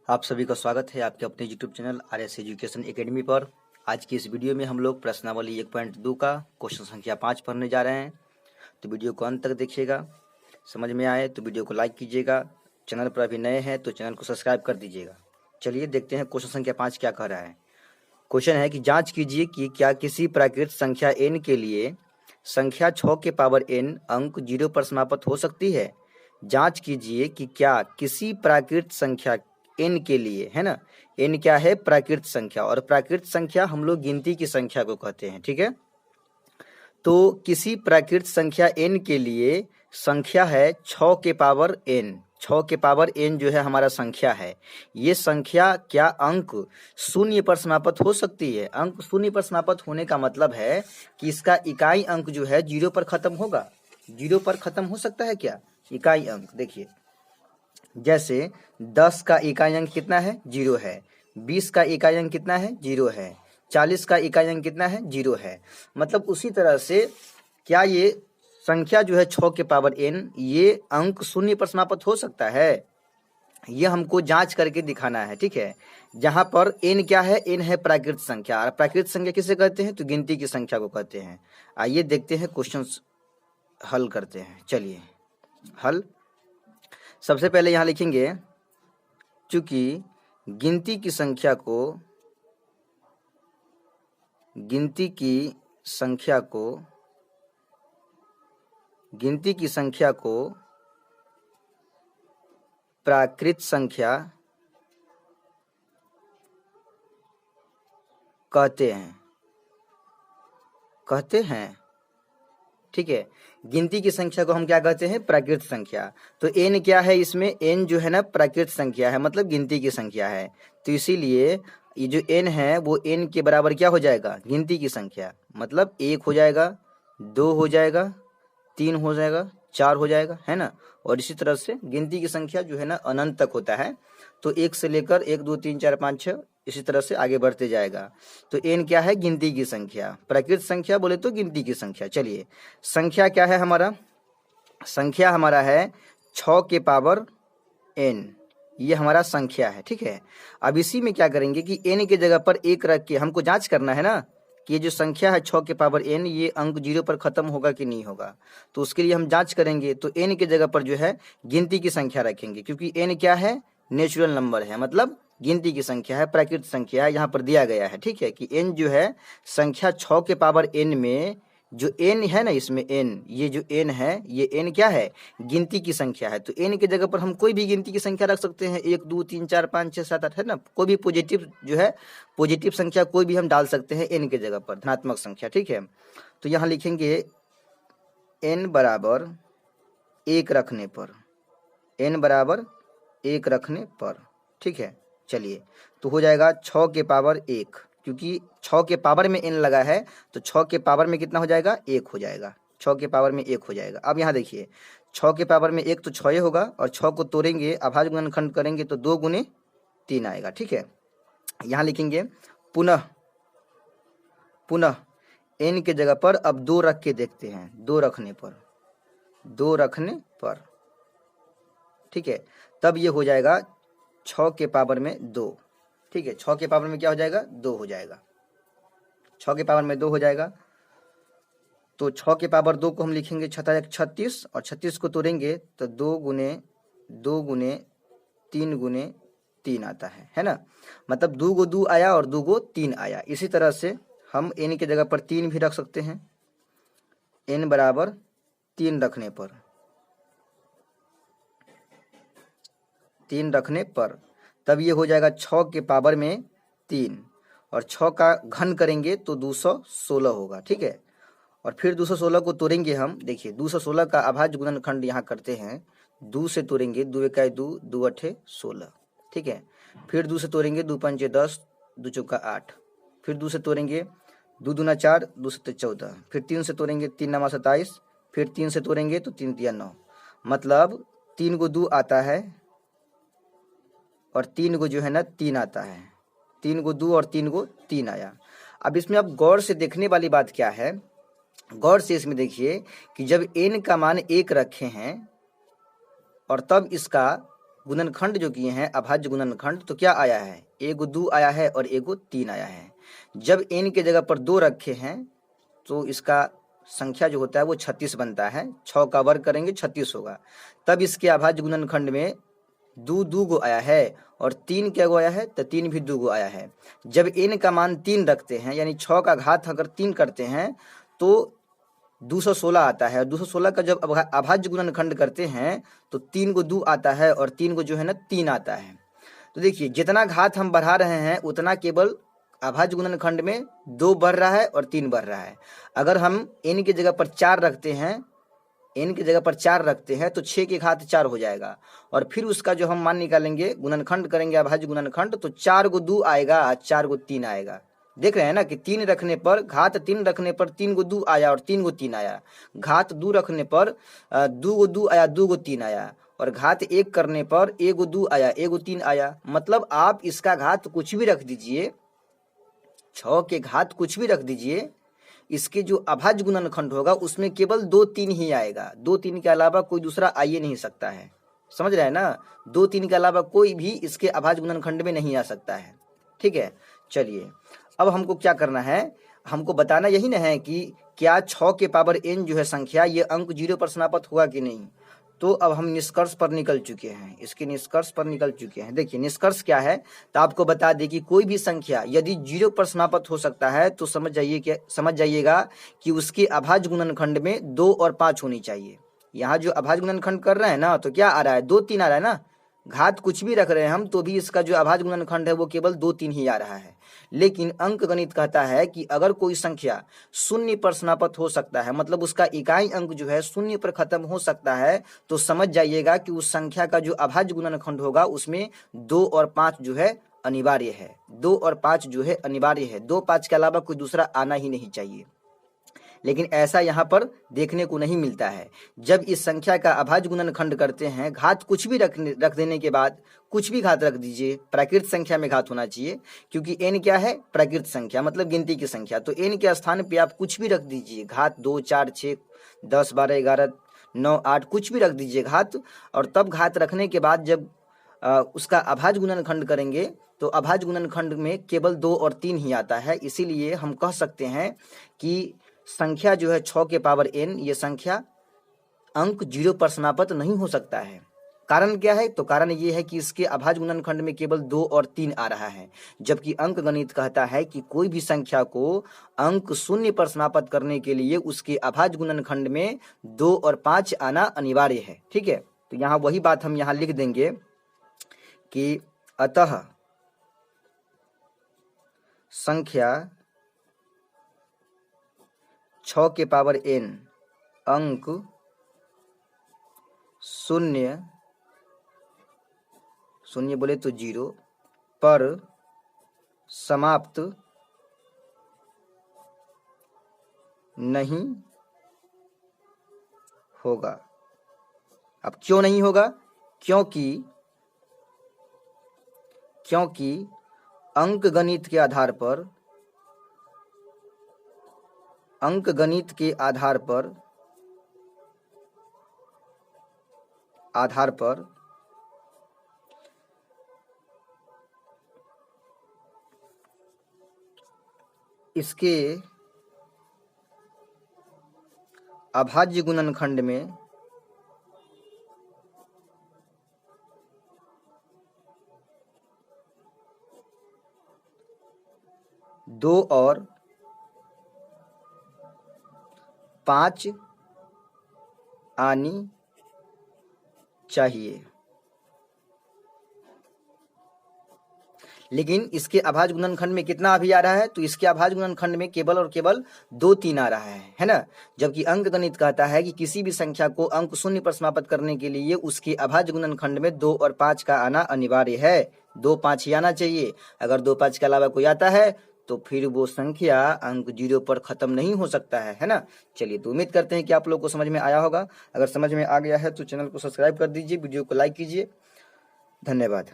आप सभी का स्वागत है आपके अपने YouTube channel RS education academy पर। आज की इस वीडियो में हम लोग प्रश्नावली 1.2 का क्वेश्चन संख्या 5 पढ़ने जा रहे हैं। तो वीडियो को अंत तक देखिएगा। समझ में आए तो वीडियो को लाइक कीजिएगा। चैनल पर अभी नए हैं तो चैनल को सब्सक्राइब कर दीजिएगा। चलिए देखते हैं क्वेश्चन संख्या 5 क्या कह रहा है। क्वेश्चन है कि जाँच कीजिए कि क्या किसी प्राकृत संख्या n के लिए संख्या 6 के पावर n अंक 0 पर समाप्त हो सकती है। जांच कीजिए कि क्या किसी प्राकृत संख्या n के लिए, है ना, n क्या है, प्राकृत संख्या, और प्राकृत संख्या हम लोग गिनती की संख्या को कहते हैं, ठीक है। तो किसी प्राकृत संख्या n के लिए संख्या है 6 के पावर n, 6 के पावर n जो है हमारा संख्या है। ये संख्या क्या अंक शून्य पर समाप्त हो सकती है। अंक शून्य पर समाप्त होने का मतलब है कि इसका इकाई अंक जो है 0 पर खत्म होगा। 0 पर खत्म हो सकता है क्या इकाई अंक। देखिए जैसे 10 का इकाई अंक कितना है, 0 है। 20 का इकाई अंक कितना है, 0 है। 40 का इकाई अंक कितना है, 0 है। मतलब उसी तरह से क्या ये संख्या जो है 6 के पावर n, ये अंक शून्य पर समाप्त हो सकता है। ये हमको जांच करके दिखाना है, ठीक है। जहां पर n क्या है, n है प्राकृत संख्या, और प्राकृत संख्या किसे कहते हैं तो गिनती की संख्या को कहते हैं। आइए देखते हैं क्वेश्चन हल करते हैं। चलिए हल सबसे पहले यहां लिखेंगे, चूंकि गिनती की संख्या को प्राकृत संख्या कहते हैं, ठीक है। गिनती की संख्या को हम क्या कहते हैं, प्राकृत संख्या। तो n क्या है, इसमें n जो है ना प्राकृत संख्या है, मतलब गिनती की संख्या है। तो इसीलिए ये जो n है वो n के बराबर क्या हो जाएगा, गिनती की संख्या। मतलब 1 हो जाएगा, 2 हो जाएगा, 3 हो जाएगा, 4 हो जाएगा, है ना। और इसी तरह से गिनती की संख्या जो है ना अनंत तक होता है। तो 1 से लेकर 1 2 3 4 5 6 इसी तरह से आगे बढ़ते जाएगा। तो n क्या है, गिनती की संख्या। प्राकृत संख्या बोले तो गिनती की संख्या। चलिए संख्या क्या है हमारा, संख्या हमारा है 6 के पावर n, ये हमारा संख्या है, ठीक है। अब इसी में क्या करेंगे कि n के जगह पर 1 रख के हमको जांच करना है ना कि ये जो संख्या है 6 के पावर n, ये अंक 0 पर खत्म होगा कि नहीं होगा। तो उसके लिए हम जांच करेंगे। तो n के जगह पर जो है गिनती की संख्या रखेंगे, क्योंकि n क्या है, नेचुरल नंबर है, मतलब गिनती की संख्या है, प्राकृत संख्या है, यहाँ पर दिया गया है, ठीक है, कि n जो है संख्या 6 के पावर n में जो n है ना, इसमें n, ये जो n है, ये n क्या है, गिनती की संख्या है। तो n के जगह पर हम कोई भी गिनती की संख्या रख सकते हैं, 1 2 3 4 5 6 7 8, है ना। कोई भी पॉजिटिव जो है, पॉजिटिव संख्या कोई भी हम डाल सकते हैं n के जगह पर, धनात्मक संख्या, ठीक है। तो यहाँ लिखेंगे n बराबर 1 रखने पर, n बराबर 1 रखने पर, ठीक है। चलिए तो हो जाएगा 6 के पावर 1, क्योंकि 6 के पावर में n लगा है तो 6 के पावर में कितना हो जाएगा, 1 हो जाएगा। 6 के पावर में 1 हो जाएगा। अब यहाँ देखिए 6 के पावर में 1 तो 6 होगा, और 6 को तोड़ेंगे, अभाज्य गुणनखंड करेंगे तो 2 गुने 3 आएगा, ठीक है। यहाँ लिखेंगे पुनः n के जगह पर अब 2 रख के देखते हैं, 2 रखने पर, ठीक है। तब ये हो जाएगा 6 के पावर में 2, ठीक है। 6 के पावर में क्या हो जाएगा, 2 हो जाएगा। 6 के पावर में 2 हो जाएगा। तो 6 के पावर 2 को हम लिखेंगे 6 36, और 36 को तोड़ेंगे तो 2 गुने 3 आता है ना। मतलब 2 गो 2 आया और 2 गो 3 आया। इसी तरह से हम n की जगह पर 3 भी रख सकते हैं। n बराबर 3 रखने पर तब ये हो जाएगा 6 के पावर में 3, और 6 का घन करेंगे तो 216 होगा, ठीक है। और फिर 216 को तोड़ेंगे हम, देखिए 216 का अभाज्य गुणनखंड यहाँ करते हैं, 2 से तोड़ेंगे, 2 1 2, 2 8 16, ठीक है। फिर 2 से तोड़ेंगे, 2 5 10, 2 चौका 8, फिर 2 से तोड़ेंगे, 2 दूना 4, 2 7 14, फिर 3 से तोड़ेंगे, 3 9 27, फिर 3 से तोड़ेंगे तो 3 3 9, मतलब 3 गो 2 आता है और 3 गो जो है ना 3 आता है। 3 गो 2 और 3 गो 3 आया। अब इसमें अब गौर से देखने वाली बात क्या है, गौर से इसमें देखिए कि जब n का मान 1 रखे हैं और तब इसका गुणनखंड जो किए हैं अभाज्य गुणनखंड, तो क्या आया है, एगो 2 आया है और एगो 3 आया है। जब n के जगह पर 2 रखे हैं तो इसका संख्या जो होता है वो 36 बनता है। 6 का वर्ग करेंगे 36 होगा। तब इसके अभाज्य गुणनखंड में 2 गो आया है और 3 क्या गो आया है, तो 3 भी 2 गो आया है। जब n का मान 3 रखते हैं यानी 6 का घात अगर 3 करते हैं तो 216 आता है। 216 का जब अभाज्य गुणनखंड करते हैं तो 3 को 2 आता है और 3 को जो है ना 3 आता है। तो देखिए जितना घात हम बढ़ा रहे हैं उतना केवल अभाज्य गुणनखंड में 2 बढ़ रहा है और 3 बढ़ रहा है। अगर हम n की जगह पर 4 रखते हैं, n की जगह पर 4 रखते हैं तो 6 के घात 4 हो जाएगा और फिर उसका जो हम मान निकालेंगे, गुणनखंड करेंगे अभाज्य गुणनखंड, तो 4 को 2 आएगा, 4 को 3 आएगा। देख रहे हैं ना कि 3 रखने पर, घात 3 रखने पर 3 को 2 आया और 3 को 3 आया। घात 2 रखने पर 2 को 2 आया, 2 को 3 आया और घात 1 करने पर 1 को 2 आया, 1 को 3 आया। मतलब आप इसका घात कुछ भी रख दीजिए, 6 के घात कुछ भी रख दीजिए, इसके जो अभाज्य गुणनखंड होगा उसमें केवल 2 3 ही आएगा। 2 3 के अलावा कोई दूसरा आ ही नहीं सकता है। समझ रहे हैं ना, 2 3 के अलावा कोई भी इसके अभाज्य गुणनखंड में नहीं आ सकता है। ठीक है, चलिए अब हमको क्या करना है, हमको बताना यही ना है कि क्या 6 के पावर n जो है संख्या, ये अंक 0 पर समाप्त हुआ कि नहीं। तो अब हम निष्कर्ष पर निकल चुके हैं, इसके निष्कर्ष पर निकल चुके हैं। देखिए निष्कर्ष क्या है, तो आपको बता दें कि कोई भी संख्या यदि 0 पर समाप्त हो सकता है तो समझ जाइएगा कि उसके अभाज्य गुणनखंड में 2 और 5 होनी चाहिए। यहाँ जो अभाज्य गुणनखंड कर रहे हैं ना, तो क्या आ रहा है, 2 3 आ रहा है ना। घात कुछ भी रख रहे हैं हम तो भी इसका जो अभाज्य गुणनखंड है वो केवल 2 3 ही आ रहा है। लेकिन अंक गणित कहता है कि अगर कोई संख्या 0 पर समाप्त हो सकता है, मतलब उसका इकाई अंक जो है 0 पर खत्म हो सकता है, तो समझ जाइएगा कि उस संख्या का जो अभाज्य गुणनखंड होगा उसमें 2 और 5 जो है अनिवार्य है। 2 और 5 जो है अनिवार्य है, 2 5 के अलावा कोई दूसरा आना ही नहीं चाहिए। लेकिन ऐसा यहाँ पर देखने को नहीं मिलता है। जब इस संख्या का अभाज्य गुणनखंड करते हैं, घात कुछ भी रख देने के बाद, कुछ भी घात रख दीजिए, प्राकृत संख्या में घात होना चाहिए, क्योंकि n क्या है, प्राकृत संख्या मतलब गिनती की संख्या। तो n के स्थान पे आप कुछ भी रख दीजिए, घात 2 4 6 10 12 11 9 8 कुछ भी रख दीजिए घात, और तब घात रखने के बाद जब उसका अभाज्य गुणनखंड करेंगे तो अभाज्य गुणनखंड में केवल 2 और 3 ही आता है। इसीलिए हम कह सकते हैं कि संख्या जो है 6 के पावर n, ये संख्या अंक 0 पर समाप्त नहीं हो सकता है। कारण क्या है, तो कारण ये है कि इसके अभाज्य गुणनखंड में केवल 2 और 3 आ रहा है, जबकि अंक गणित कहता है कि कोई भी संख्या को अंक 0 पर समाप्त करने के लिए उसके अभाज्य गुणनखंड में 2 और 5 आना अनिवार्य है। ठीक है, तो यहाँ वही बात हम यहाँ लिख देंगे कि अतः संख्या 6 के पावर n अंक 0 बोले तो 0 पर समाप्त नहीं होगा। अब क्यों नहीं होगा, क्योंकि अंक गणित के आधार पर इसके अभाज्य गुणनखंड में 2 और 5 आनी चाहिए। लेकिन इसके अभाज्य गुणनखंड में कितना अभी आ रहा है, तो इसके अभाज्य गुणनखंड में केवल और केवल 2 3 आ रहा है ना। जबकि अंक गणित कहता है कि किसी भी संख्या को अंक 0 पर समाप्त करने के लिए उसके अभाज्य गुणनखंड में 2 और 5 का आना अनिवार्य है। 2 5 ही आना चाहिए। अगर 2 5 के अलावा कोई आता है तो फिर वो संख्या अंक 0 पर खत्म नहीं हो सकता है ना। चलिए, तो उम्मीद करते हैं कि आप लोग को समझ में आया होगा। अगर समझ में आ गया है तो चैनल को सब्सक्राइब कर दीजिए, वीडियो को लाइक कीजिए। धन्यवाद।